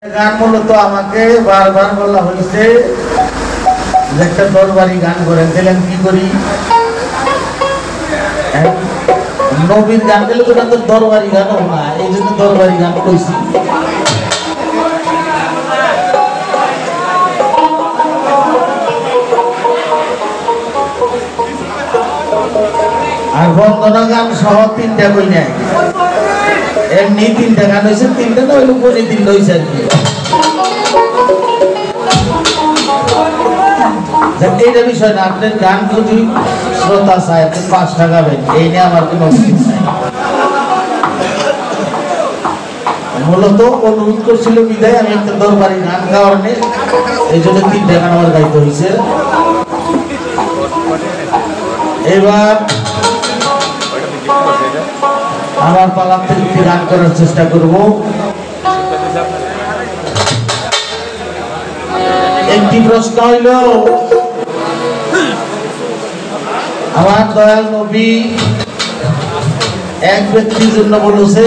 গান মূলত আমাকে বারবার বলা হয়েছে যে একটা দরবারি গান করেন, দিলেন কি করি? নবীর গান গেলে তো তো দরবারি গানও না, এই জন্য দরবারি গান কইছি। আর বন্দনা গান সহ 3টা বই নেয়, এমনি 3টা গান হয়েছে, 3টা না হইলে পরে 3টা হয়েছে আর কি। এইটা বিষয় না, আপনার গান যদি শ্রোতা চায় আপনি 5 টাকা পাবেন, এই নিয়ে আমার কোনো অসুবিধা নাই। মূলত অনুরোধ করছিল বিদায় আমি একটা দরবারি গান গাওয়ার নেই, এই জন্য 3টা গান আমার গাইতে হয়েছে। এবার আমার পালা থেকে গান করার চেষ্টা করব। একটি প্রশ্ন হইল, আমার দয়াল নবী এক ব্যক্তির জন্য বলেছে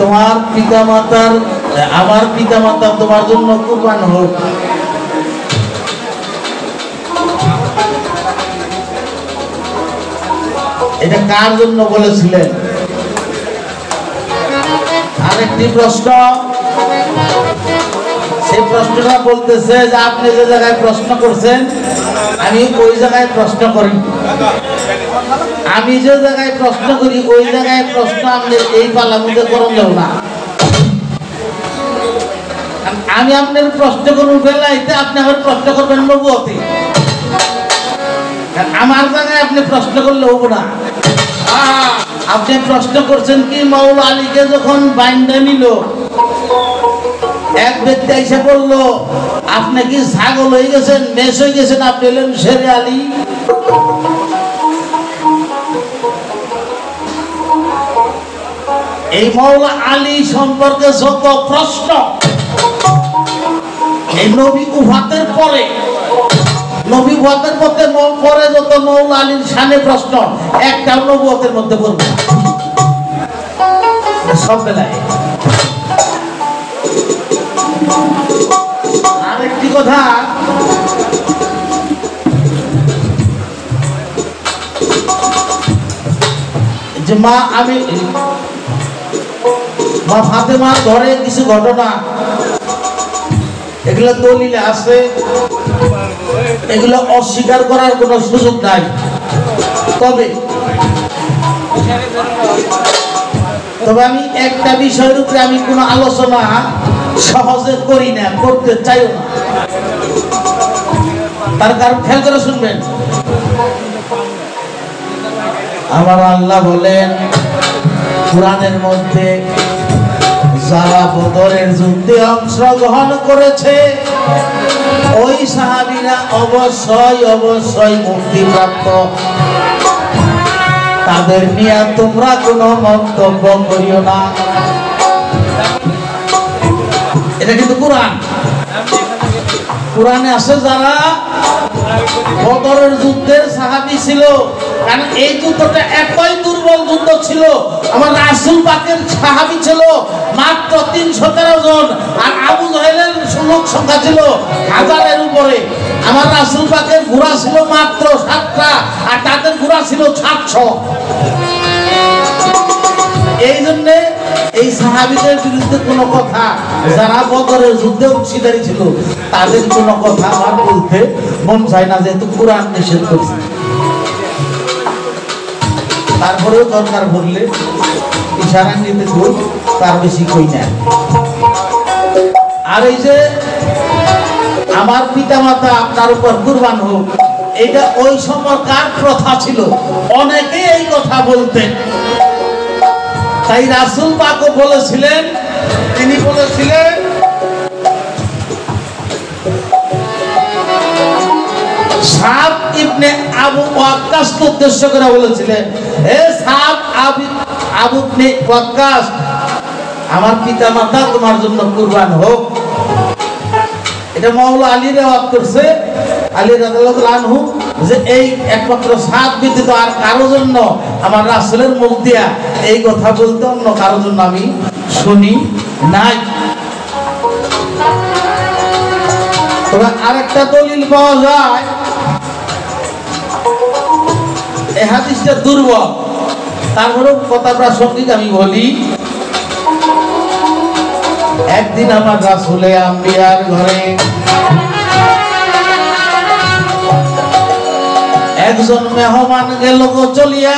তোমার পিতামাতার, আমার পিতামাতা তোমার জন্য কুরবান হোক। এটা কার জন্য বলেছিলেন? আরেকটি প্রশ্ন, সেই প্রশ্নটা বলতেছে যে আপনি যে জায়গায় প্রশ্ন করছেন আমি ওই জায়গায় প্রশ্ন করি, আমি যে জায়গায় প্রশ্ন করি ওই জায়গায় প্রশ্ন আপনি এই পালার মধ্যে করলেও না। আমি আপনার প্রশ্ন করব বেলাইতে, আপনি আমার প্রশ্ন করবেন নবুয়তে, আমার জায়গায় আপনি প্রশ্ন করলে হবো না। আপনি প্রশ্ন করছেন কি, মাওলা আলীকে যখন বাইন্দা নিল এক ব্যক্তি এসে বলল আপনি কি ছাগল হয়ে গেছেন, মেষ হয়ে গেছেন, আপনি হলেন শেরে আলী। এই মাওলা আলী সম্পর্কে যত প্রশ্ন এই নবী উফাতের পরে, নবী ওয়াতের মধ্যে পরে যত মাওলা আলীর শানে প্রশ্ন একটাও নবুয়তের মধ্যে পড়বে সব বেলায়। আরেকটি কথা, যে মা আমি মা ফাতেমার ঘরে কিছু ঘটনা এগুলো দলিলে আছে, এগুলো অস্বীকার করার কোনো সুযোগ নাই। তবে আমি একটা বিষয়ের উপরে আমি কোনো আলোচনা সহজে করি না, করতে চাইও না। তার কারণ খেয়াল করে শুনবেন। আমার আল্লাহ বলেন কুরআনের মধ্যে, যারা বদরের যুদ্ধে অংশগ্রহণ করেছে ওই সাহাবীরা অবশ্যই অবশ্যই মুক্তিপ্রাপ্ত, তাদের নিয়ে তোমরা কোনো মন্তব্য করিও না। এটা কিন্তু কুরআন, কুরআনে আছে যারা বদরের যুদ্ধের সাহাবী ছিল, কারণ এই যুদ্ধটা এতই দুর্বল যুদ্ধ ছিল। আমার রাসূল পাকের সাহাবী ছিল মাত্র 313 জন, আর আবু জাহেলের লোক সংখ্যা ছিল 1000-এর উপরে। আমার রাসূল পাকের ঘোড়া ছিল মাত্র 7টা, আর তাদের ঘোড়া ছিল 700। এই জন্য এই সাহাবীদের বিরুদ্ধে কোনো কথা, যারা বদরের যুদ্ধে অংশীদারি ছিল তাদের কোনো কথা আমার বলতে মন চায় না, যেহেতু কুরআন নিষেধ করছে। তারপরেও দরকার পড়লে ইশারা নিতে কই, তার বেশি কই না। আর এই যে আমার পিতামাতা আপনার উপর কুরবান হোক, এটা ওই সময়কার প্রথা ছিল, অনেকেই এই কথা বলতেন। তাই রাসূল পাকও বলেছিলেন, তিনি বলেছিলেন সাদ ইবনে আবু ওয়াক্কাসকে উদ্দেশ্য করে বলেছিলেন, হে সাদ আবু ইবনে ওয়াক্কাস, আমার পিতামাতা তোমার জন্য কুরবান হোক। এটা মাওলা আলী রেওয়াত করছে, আলী রাদিয়াল্লাহু আনহু, যে এই একমাত্র সাদ ব্যতীত আর কারো জন্য আমার রাসূলের মুখ দিয়া এই কথা বলতে অন্য কারোর জন্য আমি শুনি নাই। তবে আরেকটা দলিল পাওয়া যায়, এই হাদিসটা দুর্বল, তারপরেও কথা প্রাসঙ্গিক আমি বলি। একদিন আমার রাসূলে আম্বিয়ার ঘরে একজন মেহমান গেল চলিয়া।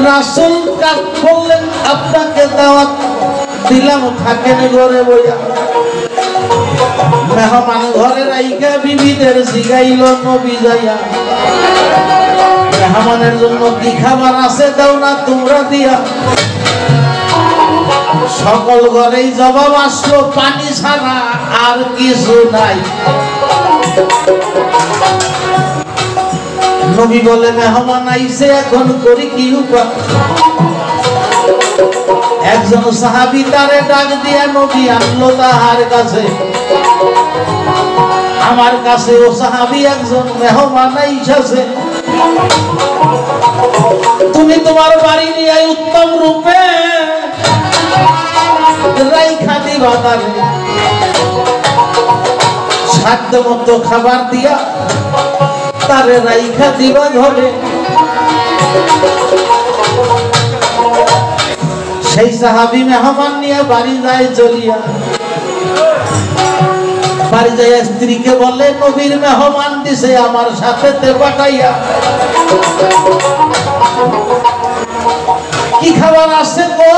রাসূল বললেন, আপনাকে দাওয়াত দিলাম, থাকেন ঘরে বইয়া। মেহমান ঘরে রাইখা বিবিদের জিগাইল নবী যাইয়া, মেহমানের জন্য কি খাবার আছে দাও না তোমরা দিয়া। সকল ঘরেই জবাব আসলো, পানি ছাড়া আর কিছু নাই। নবী বলে, মেহমান আইছে, এখন করি কি উপায়? একজন সাহাবী তারে ডাক দিয়া নবী আনলো তাহার কাছে। আমার কাছে ও সাহাবী একজন মেহমান আইসাছে, তুমি তোমার বাড়ি নিয়ে উত্তম রূপে রাইখা দিবা তারে, সাধ্য মতো খাবার দিয়া তারে রাইখা দিবা ঘরে। সেই সাহাবী মেহমান নিয়ে বাড়ি যায় চলিয়া। বাড়ি যায় স্ত্রীকে বলে, নবীর মেহমান দিছে আমার সাথে তে পাঠাইয়া, কি খাবার আছে গো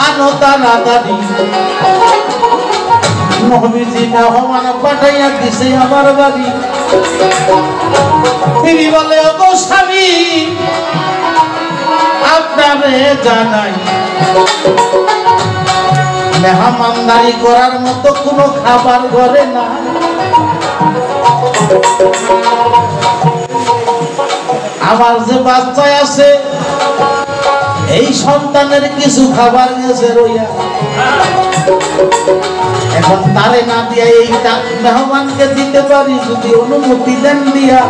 আনো তাড়াতাড়ি। নবীজি মেহমান পাঠাইয়া দিছে আমার বাড়ি। বিবি বলে, ও গো স্বামী, আপনারে জানাই মেহমানদারি করার মতো কোনো খাবার ঘরে না। আমার যে বাচ্চা আছে, এই সন্তানের কিছু খাবার গেছে রইয়া, এখন তারে না দিয়া এই মেহমানকে দিতে পারি, যদি অনুমতি দেন দিয়া।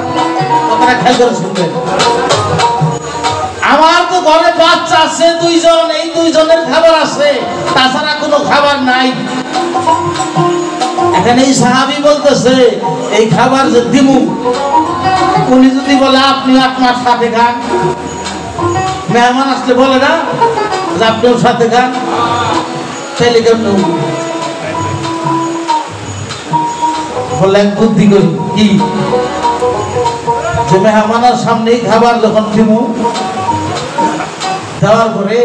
কথাটা খেয়াল করে শুনবেন। আমার তো ঘরে বাচ্চা আছে দুইজন, এই দুইজনের খাবার আছে, তাছাড়া কোনো খাবার নাই। এখানে এই সাহাবী বলতেছে, এই খাবার যে দিমু, উনি যদি বলে আপনি আপনার সাথে খান, মেহমান আসলে বলে না যে আপনিও সাথে খান, তাইলে কেমন বলে? এক বুদ্ধি করি কি, যে মেহমানের সামনেই খাবার যখন দিমু, দেওয়ার পরে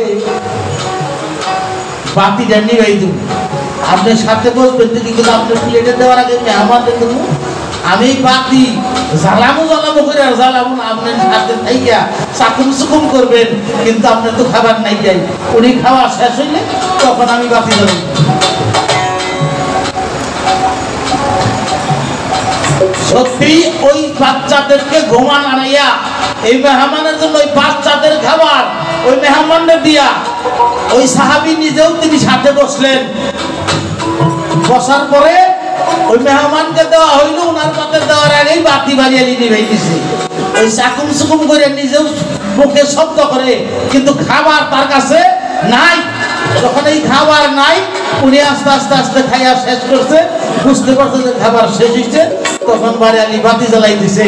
বাতিটা নিবাই দেব, আপনি সাথে বসবেন দেখি, কিন্তু আপনার প্লেটে দেওয়ার আগে মেহমানদের দেবো আমি বাতি জ্বালাবো করে আর জ্বালাবো না, আপনার সাথে থাইকা চাকুম চুকুম করবেন, কিন্তু আপনার তো খাবার নাই যাই। উনি খাওয়া শেষ হইলে তখন আমি বাতি জ্বালাবো। সত্যি ওই বাচ্চাদেরকে ঘুমান আনাইয়া এই মেহমানের জন্য ওই বাচ্চাদের খাবার ওই মেহমানদের দিয়া ওই সাহাবী নিজেও তিনি সাথে বসলেন। বসার পরে ওই মেহমানকে দেওয়া হইল, ওনার পাতে দেওয়ার আগেই বাতি বাড়িয়ে নিয়ে দিছে। ওই চাকুম চুকুম করে নিজেও মুখে শব্দ করে, কিন্তু খাবার তার কাছে নাই। যখন এই খাবার নাই, উনি আস্তে আস্তে আস্তে খাইয়া শেষ করছে, বুঝতে পারছে যে খাবার শেষ হয়েছে, তখন বাড়ি আলি বাতি জ্বালাই দিছে।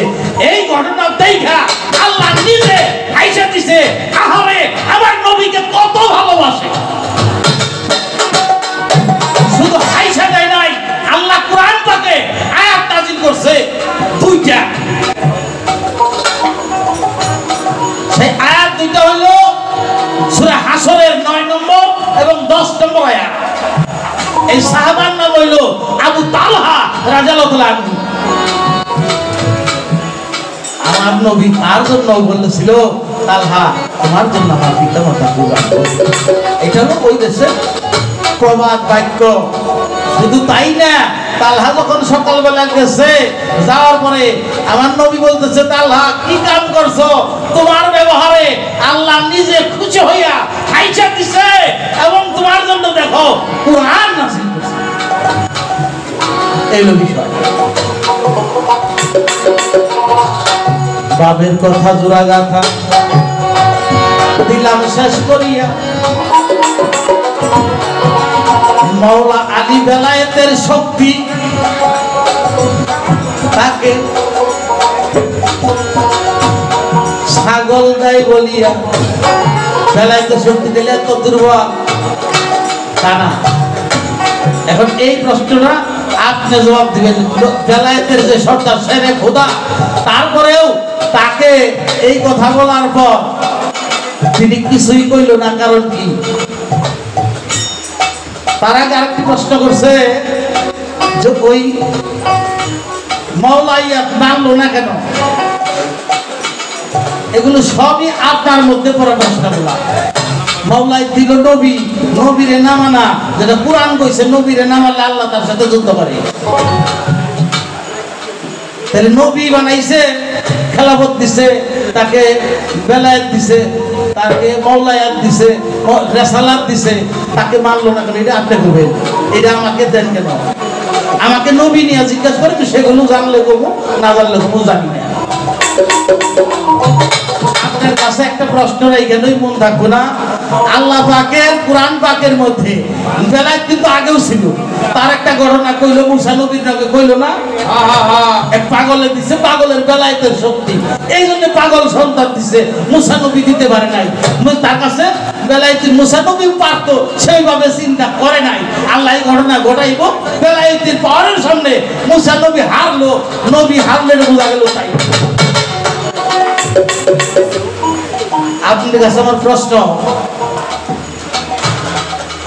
এই ঘটনা দেখা আল্লাহ নিজে আইসা দিছে, আহারে আমার নবীকে কত ভালোবাসে। শুধু আইসা দেয় নাই, আল্লাহ কোরআন পাকে আয়াত নাযিল করছে দুইটা। সেই আয়াত দুইটা হলো সূরা হাসরের 9 নম্বর এবং 10 নম্বর আয়াত। এই সাহাবার নাম হইল আবু তালহা রাদিয়াল্লাহু আনহু। আমার নবী তার জন্য বলেছিল, তালহা তোমার জন্য আমার পিতা মাতা কুরবান করবে। এটা হলো ওই দেশে প্রবাদ বাক্য। শুধু তাই না, তালহা যখন সকালবেলা গেছে, যাওয়ার পরে আমার নবী বলতেছে, তালহা কি কাম করছো? তোমার ব্যবহারে আল্লাহ নিজে খুশি হইয়া আইসা দিছে এবং তোমার জন্য দেখো কুরআন নাযিল করছে। এই হলো বিষয়। বাবের কথা জোড়া গাথা দিলাম শেষ করিয়া মাওলা আলী বেলায়েতের শক্তি তাকে ছাগল দেয় বলিয়া বেলায়েতের শক্তি দিলে এত দুর্বল তা না। এখন এই প্রশ্নটা আপনি জবাব দিবেন। বেলায়েতের যে সর্দার শেরে খোদা, তারপরেও তাকে এই কথা বলার পর তিনি কিছুই কইল না, কারণ কি? তার আগে আরেকটি প্রশ্ন করছে যে ওই মাওলাইয়া মানলো না কেন? এগুলো সবই আপনার মধ্যে পড়া প্রশ্নগুলা। মাওলাই দিল নবী, নবীরে না মানা, যেটা কুরআন কইছে নবীরে না মানলে আল্লাহ তার সাথে যুদ্ধ করে। তাহলে নবী বানাইছে, খেলাফত দিছে, তাকে বেলায়েত দিছে, তাকে মাওলায়াত দিছে, রেসালাত দিছে, তাকে মানলো না কেন? এটা আপনি করবেন, এটা আমাকে দেন কেন? আমাকে নবী নিয়ে জিজ্ঞাসা করে, সেগুলো জানলে কমু, না জানলে কমু, জানি না। আপনার কাছে একটা প্রশ্ন এইখানেই মন থাকবো না, আল্লাহ পাকের কুরআন পাকের মধ্যে বেলায়েত কিন্তু আগেও ছিল। তার একটা ঘটনা কইল, মুসা নবীর নামে কইল না, এক পাগলে দিছে, পাগলের বেলায়েতের শক্তি, এই জন্য পাগল সন্তান দিছে, মুসা নবী দিতে পারে নাই। তার কাছে বেলায়েতের মুসা নবী পারত, সেইভাবে চিন্তা করে নাই। আল্লাহ এই ঘটনা ঘটাইব, বেলায়েতের পাওয়ারের সামনে মুসা নবী হারলো, নবী হারলে বোঝা গেল তাই। আপনাদের কাছে আমার প্রশ্ন,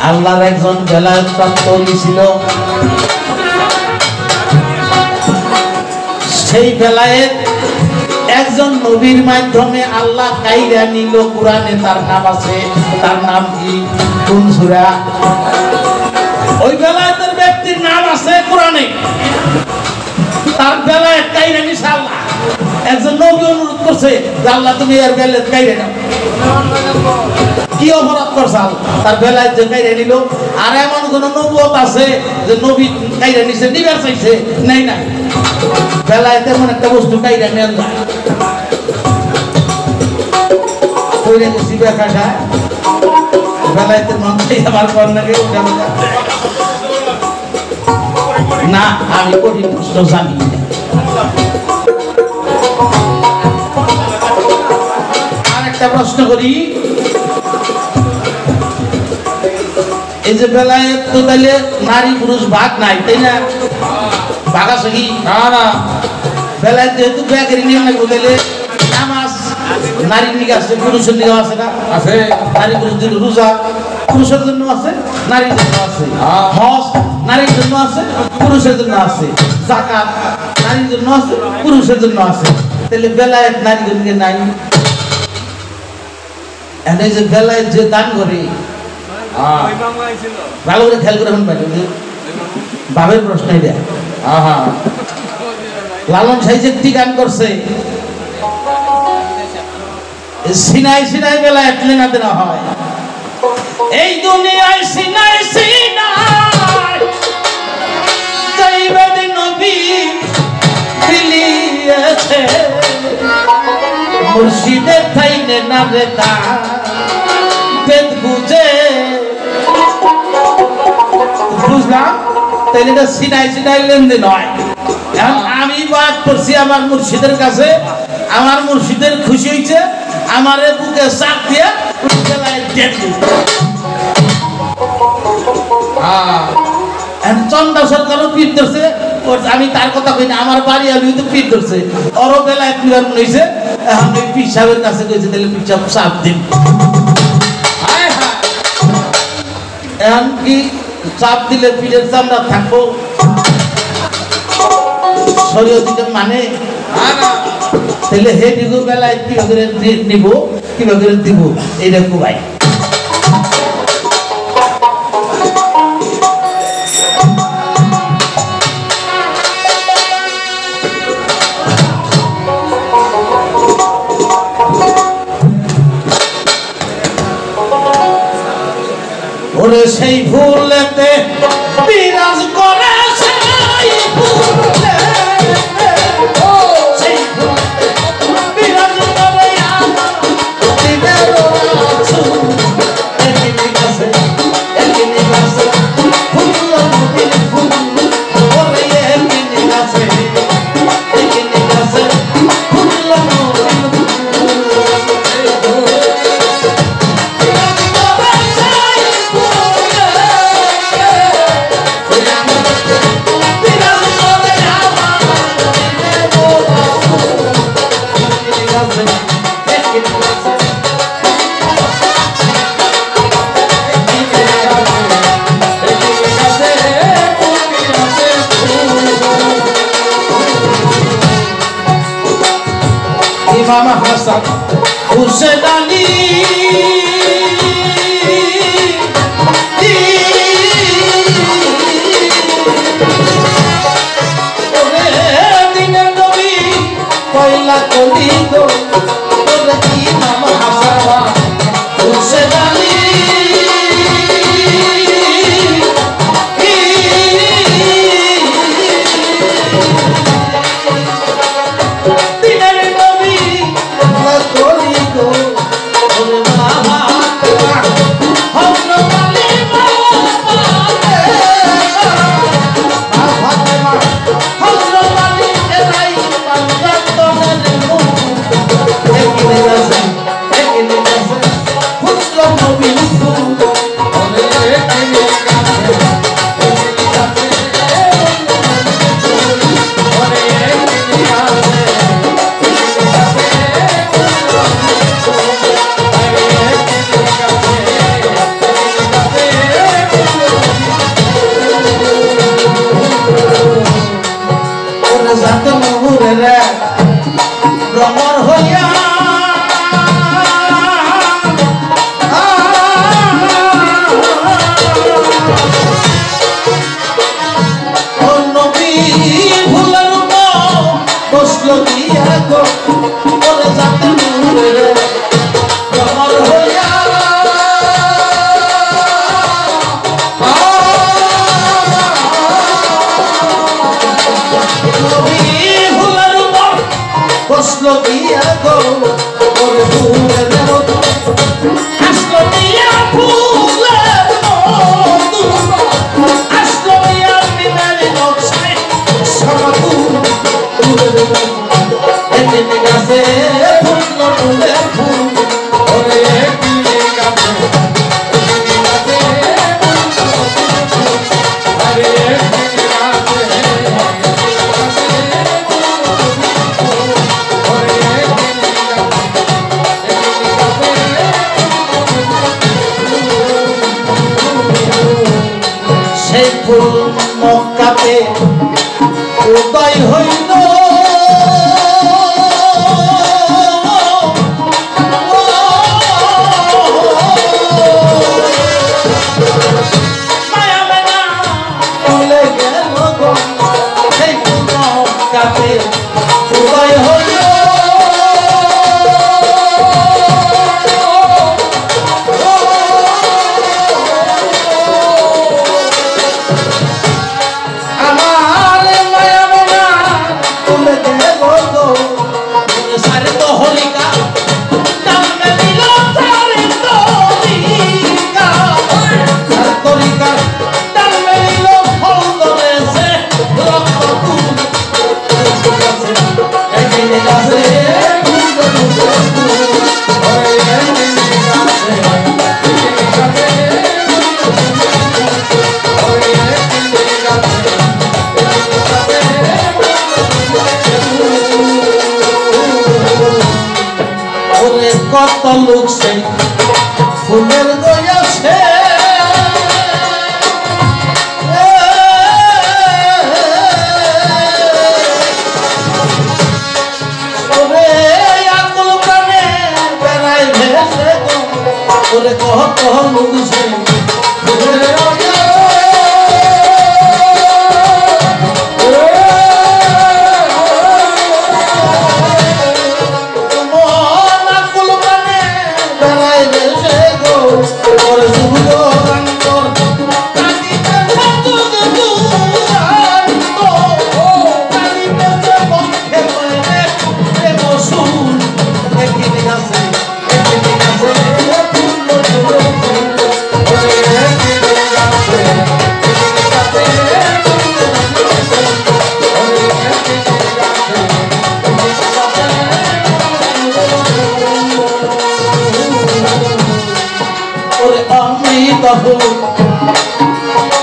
আল্লাহর একজন বেলায়েত প্রাপ্ত ওলি ছিল, সেই বেলায়েত একজন নবীর মাধ্যমে আল্লাহ কাইরা নিল। কুরআনে তার নাম আছে, তার নাম কি? কোন সূরা? ওই বেলায়েতের ব্যক্তির নাম আছে কোরআনে, তার বেলায়েত কাইরা নিছে আল্লাহ। একজন নবী অনুরোধ করছে যে আল্লাহ তুমি এর বেলায়েত কাইরা নাও। কি অপরাধ করছে? তার বেলায়েত যে কাইরা নিল। আর এমন কোন নবুয়ত আছে যে নবী কাইরা নিছে, নিবার চাইছে? নাই না। বেলায়েত এমন একটা বস্তু কাইরা নেন যায়, কইরে গেছি বেকাটা বেলায়েতের মন চাই আমার কর নাকি না, আমি কঠিন প্রশ্ন জানি না। আরেকটা প্রশ্ন করি, এই যে বেলায়েত তো তাইলে নারী পুরুষ ভাগ নাই, তাই না? ভাগ আছে কি? না, বেলায়েত যেহেতু ব্যাগের নিয়ম না, তাইলে নামাজ নারীর দিকে আছে, পুরুষের দিকে আছে না? আছে। নারী পুরুষ রোজা পুরুষের জন্য আছে, নারীর জন্য আছে। হজ নারীর জন্য আছে, পুরুষের জন্য আছে। যাকাত নারীর জন্য আছে, পুরুষের জন্য আছে। তাহলে বেলায়েত নারীর দিকে নাই। এই যে বেলায়েত যে দান করে, ভালো করে খেয়াল করে বাবের প্রশ্ন এটা। লালন সাহেব একটি গান করছে, সিনাই সিনাই বেলায়েত লেনা দেনা হয়। এই দুনিয়ায় সিনাই সিনাই যাইবে নবী দিলিয়েছে, মুর্শিদের থাইনে না রে তা বেদ বুঝে। বুঝলাম, তাইলে এটা সিনাই সিনাই লেনদেন হয়। এখন আমি বাদ করছি আমার মুর্শিদের কাছে, আমার মুর্শিদের খুশি হয়েছে, আমার বুকে চাপ দিয়ে চন্দ্র সরকারও পিঠ ধরছে। আমি তার কথা কই না, আমার বাড়ি আলু তো পিঠ ধরছে, ওরও বেলায় পিলার মনে হয়েছে। এখন ওই পীর সাহেবের কাছে কইছে, তাহলে পীর সাহেব চাপ দিন। এখন কি চাপ দিলে পিঠের চামড়া থাকবো? শরীয়তে মানে তাহলে হে দিগু বেলায় কিভাবে নিব, কিভাবে দিব, এইটা ভাই। ওরে সেই ভুলেতে বিরাজ করে, সেই ভুলেতে ইমাম হাসান হুসেন আলী দিনের নবী পয়লা কলি গো ইমাম হাসান হুসেন আলী ভ্রমণ হইয়া নবী ভুলার বসল দিয়া গো বলে যাতে ভ্রমণ হইয়া বসলো দিয়া গো ওরে ফুলের মতো আসলো দিয়া ফুলের মতো আসলো দিয়া মিনার নকশায় সমাকুল ফুলের মতো একদিন গাছে ফুটলো ফুলের ফুল ওরে একদিন গাছে আরে একদিন গাছে সেই ফুল মক্কাতে উদয় হইল মায়া মেনা চলে গেল গো সেই ফুল মক্কাতে উদয় হইল কত লোক সেই ফুলের গয়াছে ওরে আকুল প্রাণে বেড়াই ভেসে ওরে কত লোক সেই ফুলের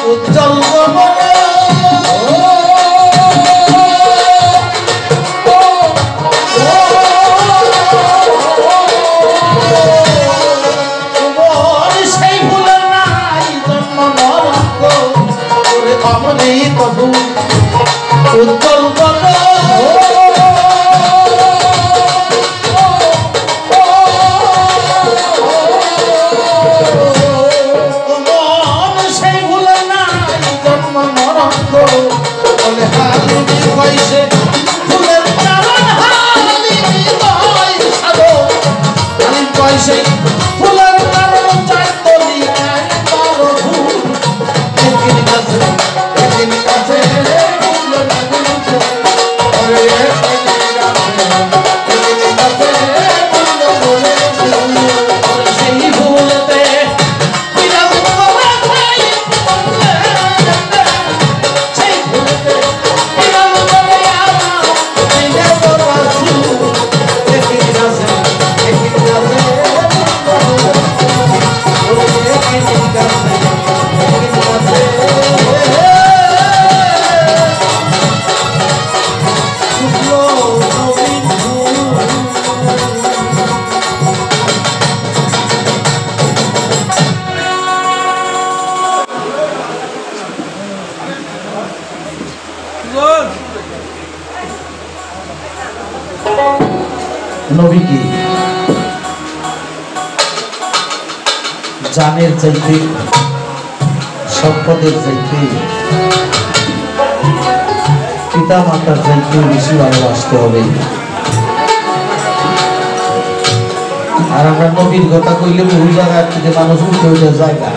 উজ্জ্বল সেই ফুলের নাই জন্ম নরক অমৃত উজ্জ্বল নবীকে জানের চাইতে সম্পদের চাইতে পিতা মাতার চাইতে বেশি ভালোবাসতে হবে। আর আমরা নবীর কথা কইলে বহু জায়গার থেকে মানুষ উঠে উঠে জায়গা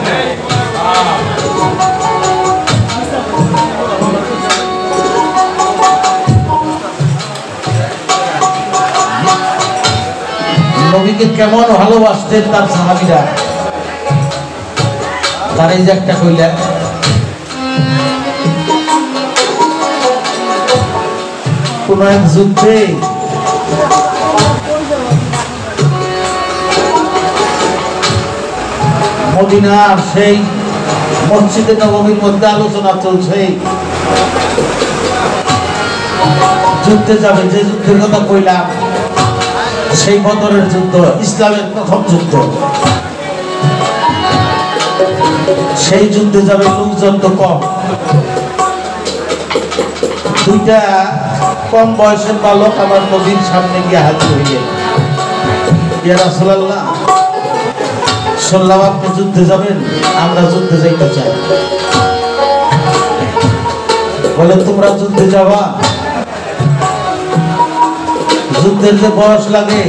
নবীকে কেমন ভালোবাসতেন তার সাহাবীরা, তার এই যে একটা কইলেন কোন এক যুদ্ধে মদিনার সেই মসজিদে নববীর মধ্যে আলোচনা চলছে, যুদ্ধে যাবে, যে যুদ্ধের কথা কইলাম সেই বদরের যুদ্ধ, ইসলামের প্রথম যুদ্ধ। সেই যুদ্ধে যাবে লোকজন তো কম, দুইটা কম বয়সের বালক আমার নবীর সামনে গিয়ে হাজির হইলেন। ইয়া রাসূলুল্লাহ, শুনলাম আপনি যুদ্ধে যাবেন, আমরা যুদ্ধে যাইতে চাই। বলে তোমরা যুদ্ধে যাবা? যুদ্ধের যে বয়স লাগে,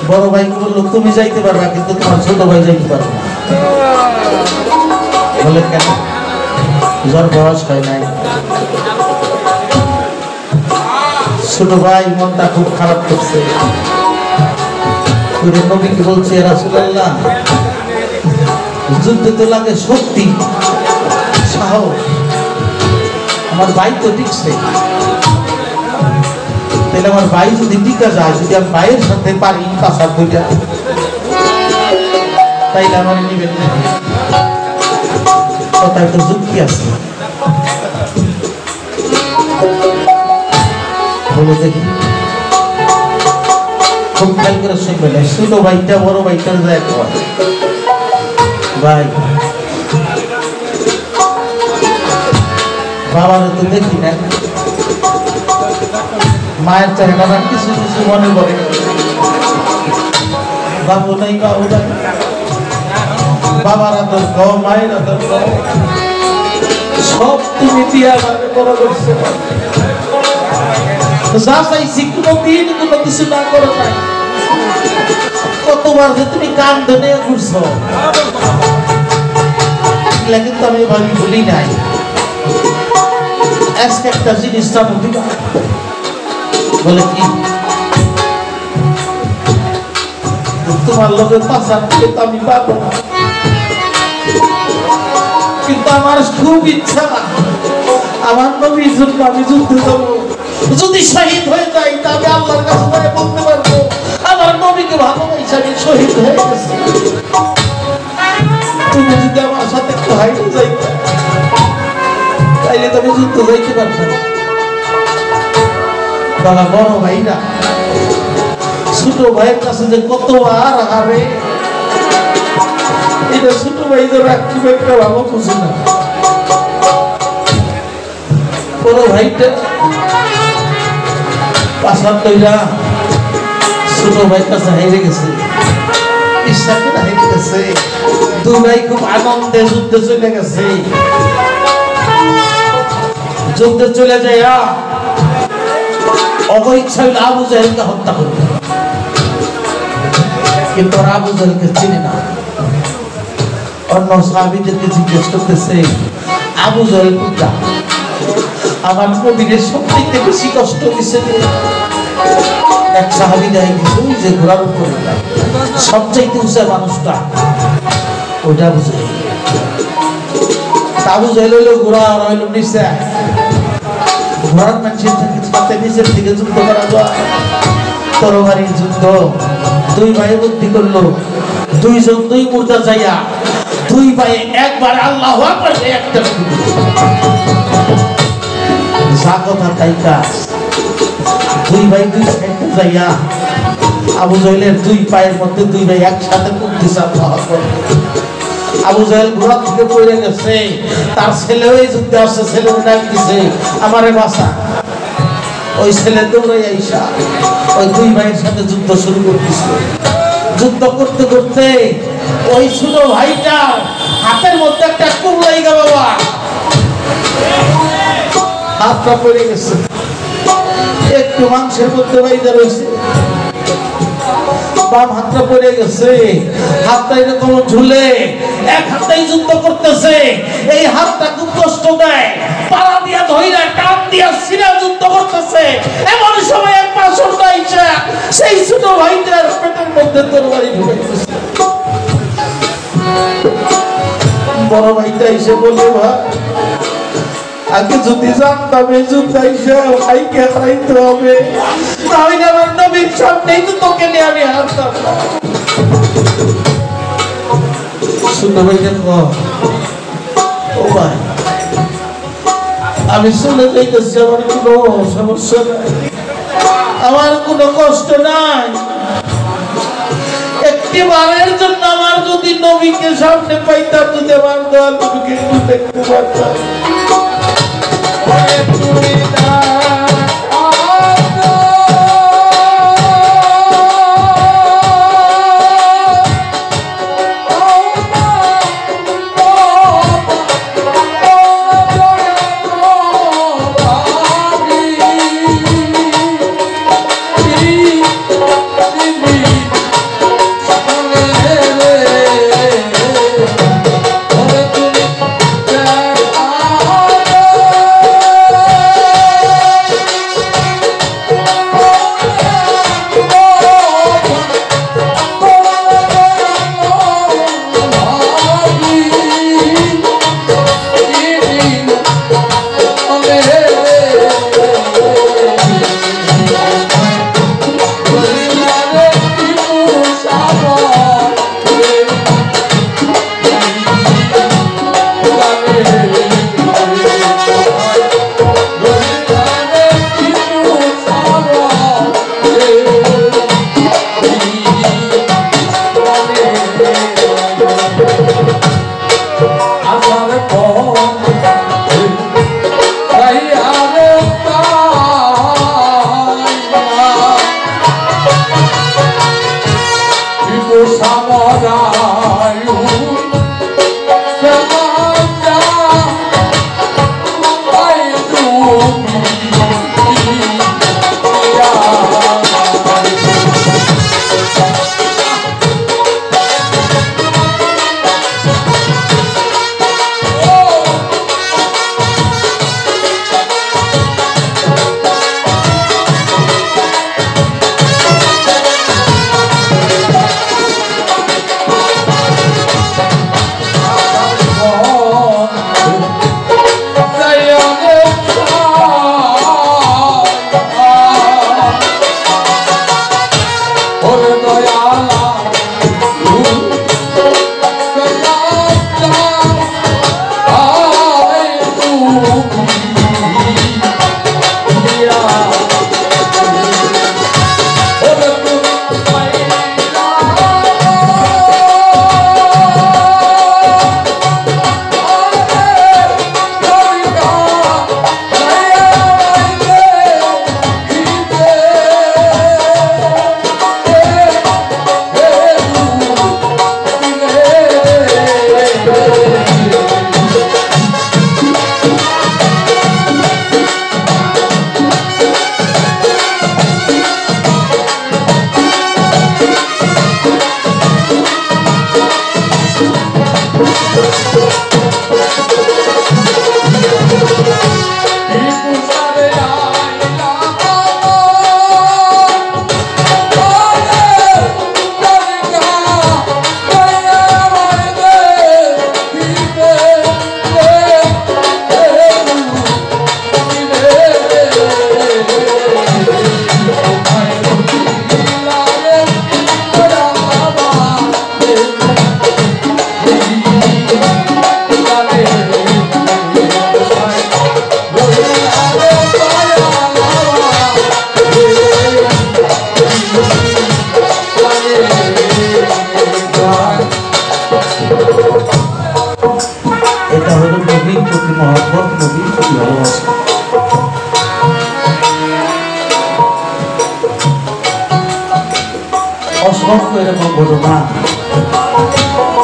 বড় ভাই বলল তুমি যাইতে পারবা কিন্তু তোমার ছোট ভাই যাইতে পারবে না। বলে কেন? যার বয়স হয় নাই। ছোট ভাই মনটা খুব খারাপ করছে, নবীকে বলছে রাসূলুল্লাহ, যুদ্ধে তো লাগে শক্তি সাহস, আমার ভাই তো টিকছে, তাহলে আমার ভাই যদি টিকা যায়, যদি আমি ভাইয়ের সাথে পারি পাশার দুইটা, তাইলে আমার নিবেন না। কথায় তো যুক্তি আছে। বলে দেখি, খুব খেয়াল করে শুনবেন, ছোট ভাইটা বড় ভাইটার যায় ভাই বাবার তো দেখি না, মায়ের চাহিদা না কিছু কিছু মনে করে, বাবু নাই বাবু নাই, বাবার আদর খাও, মায়ের আদর খাও, সব তুমি দিয়া মানে বড় করছো, যা চাইছি কোনোদিন কোনো কিছু না করো নাই। কতবার যে তুমি কান ধরে ঘুরছো, কিন্তু আমি ভাবি ভুলি নাই। আজকে একটা জিনিসটা দিবা, বলে কি তোমার লোকের পাশার থেকে তো আমি পাবো না, কিন্তু আমার খুব ইচ্ছা আমার নবীর জন্য আমি যুদ্ধে যাবো। যদি শহীদ হয়ে যাই তবে আল্লাহর কাছে বলতে পারবো আমার নবীকে ভালোবাসা আমি শহীদ হয়ে গেছি। তুমি যদি আমার সাথে একটু হাইটে যাইতে, তাইলে তুমি যুদ্ধ যাইতে পারবে না। বাবা বড় ভাইরা ছোট ভাইয়ের কাছে যে কত আর হবে, এটা ছোট ভাই যারা খুব একটা ভালো খুশি না। বড় ভাইটা পাশার তৈরা ছোট ভাইয়ের কাছে হেরে গেছে, ইচ্ছাকে হেরে গেছে। দুই ভাই খুব আনন্দে যুদ্ধে চলে গেছে। যুদ্ধে চলে যায় অবইচ্ছা হইলে আবু জাহেলকে হত্যা করবে, কিন্তু আবু জাহেলকে চিনে না। অন্য সাহাবীদেরকে জিজ্ঞেস করতেছে, আবু জাহেল কোথা? আমার নবীর সবথেকে বেশি কষ্ট দিছে এক সাহাবী দেয় দিছে, ওই যে ঘোড়ার উপরে সবচাইতে উঁচা মানুষটা, ওইটা আবু জাহেল। আবু জাহেল হইলো ঘোড়া, আর হইলো নিচে। ঘোড়ার মানুষের সাথে নিচের দিকে যুদ্ধ করা যায়, তরবারি যুদ্ধ। দুই ভাই বুদ্ধি করলো, দুইজন দুই মুর্দা যাইয়া দুই ভাই একবার আল্লাহু আকবার একটা যা কথা তাই কাজ। দুই ভাই দুই সাইডে যাইয়া আবু জাহেলের দুই পায়ের মধ্যে দুই ভাই একসাথে করতেছে আল্লাহু আকবার। আবু জাহেল ঘোড়া থেকে পড়ে গেছে, তার ছেলে ওই যুদ্ধে আসছে, ছেলে ডাক দিছে আমারে বাঁচা। ওই ছেলে দৌড়ে আইসা ওই দুই ভাইয়ের সাথে যুদ্ধ শুরু করতেছিল। যুদ্ধ করতে করতে ওই ছোট ভাইটা হাতের মধ্যে একটা কুমড়াই গা বাবা, হাতটা পড়ে গেছে, একটু মাংসের মধ্যে বাইরে রয়েছে, বাম হাতটা পড়ে গেছে, হাতটা এরকম ঝুলে, এক হাতেই যুদ্ধ করতেছে, এই হাতটা খুব কষ্ট দেয়, পাড়া দিয়া ধইরা টান দিয়া সিরা যুদ্ধ করতেছে। এমন সময় এক পাশরটা আইসা সেই ছোট ভাইটার পেটের মধ্যে তরবারি ঢুকাইতেছে। বড় ভাইটা এসে বলে, ভাই আগে যদি জানতাম এই যুদ্ধ আইসা ভাইকে হারাইতে হবে, তাহলে আমার নবীর সামনেই তো তোকে নিয়ে আমি হারতাম না। ছোট ভাইটা ও ভাই আমি চলে যাইতেছি, আমার কোনো সমস্যা নাই, আমার কোনো কষ্ট নাই, একটি বারের জন্য আমার যদি নবীকে সামনে পাইতাম, যদি আমার দোয়া নবীকে একটু দেখতে পারতাম।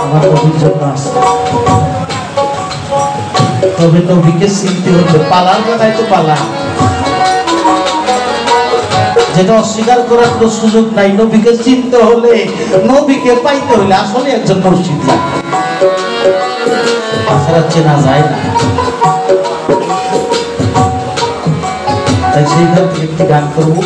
আমার নবীর জন্য আছে। তবে নবীকে চিনতে হলে পালার বেলায় তো পালা, যেটা অস্বীকার করার কোনো সুযোগ নাই। নবীকে চিনতে হলে, নবীকে পাইতে হলে আসলে একজন মুর্শিদ লাগে, তাছাড়া চেনা যায় না। তাই সেইখান থেকে একটি গান করবো।